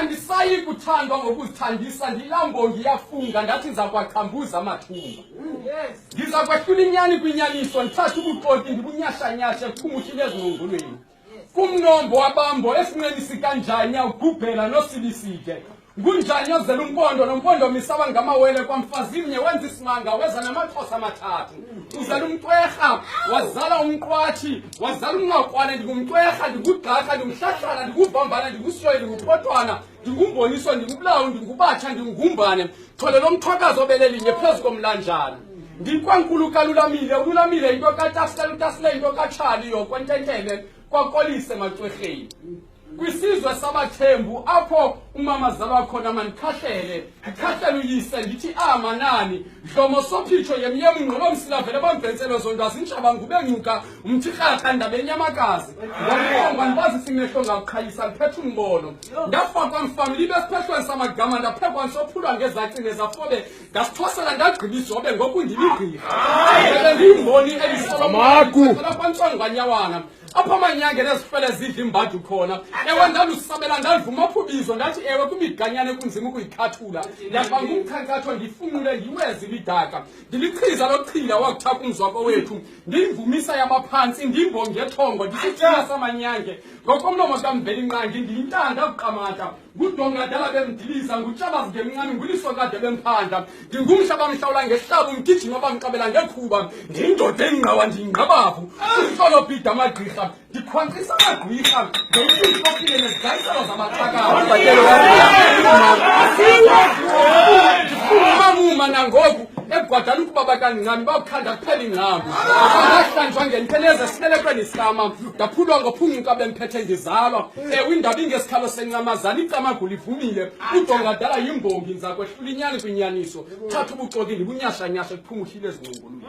andisayi kuthandwa ngokuzithandisa ndilambongi yafunga ndathi ndiza kwaqhambuza amathumba ndiza kwehlula inyani kwinyaniso ndithathe ubuxoki ndibunyashanyashe kuphumukhile ezingqongolweni kumnombo wabambo esinqenisi kanjanya ugubhela nosilisike ngunjani ozela umpondo nompondo misaba ngamawele kwamfazi mnye wenza isimanga weza namaxhosa amathathu uzela umcwerha wazala umqwathi wazala umnqakwane ndingumcwerha ndingugqakha ndingumhlahlana ndinguvambana ndingusiyoyi ndingupotwana ndingumboniso ndingubulawu ndingubatsha ndingumbane tholelo umthwakazi obelelinye phezu komlanjana ndikwankuluka lulamile ululamile into katasile utasile into katshali yokwententele kwakolise macwerheni kwisizwe sabathembu apho umama zalwa khona mandikhahlele ndikhahlele uyise ndithi manani dlomo sophitsho yemyemu ngqobo msilavele bamventselo zondazi intshaba ngubenyuka umthi rhatha ndabenyamakazi ngomqonga ndibazi simehlo ngakukhayisa ndiphethe umbono ndafakwa mfamili besiphehlweni samagama ndaphekwa nsophulwa ngezaci nezafobe ngasithosela ndagqiba izobe ngoku ndimigqirha ndiyimboni elisolomala kwantsonganyawana apho amanyangeni ezifele zidla imbadu khona ewe ndalusabela ndalivuma aphubizo ndathi ewe kwimiganyane kunzima ukuyikhathula ndabanga umkhankatho ndifunule ndiwezi lidaka ndilichiza lochila wakuthapha umzwako wethu ndiyimvumisa yabaphantsi ndimbonge ethongo ndisithina samanyange ngokomlomo kamveli nqangi ndiyintanda kuqamata ngudongadala bemdiliza ngutshabazi ngemncane nguliso kade bemphanda ndingumhlaba mhlawula ngehlabu umgijima bamqabela ngekhuba ndiyindoda engqawa ndiyingqabavu uhlolo bhida amagqirha ndikhwankqisa amagqwirha ngeyinhlokile nezigayiselo zamaqakama nangoku egwadala ukuba bakancane bakhanda kuphela ingqambu ngahlanjwa ngenteleza silelekweni islama ndaphulwa ngophunguka bemphethe ngizalwa ewe indaba ingesikhalo sencamazana icamagula ivumile udongadala yimbongi ndiza kwehlula inyani kwinyaniso thatha ubuxoki ndibunyashanyashe kuphumukhile ezingqongolweni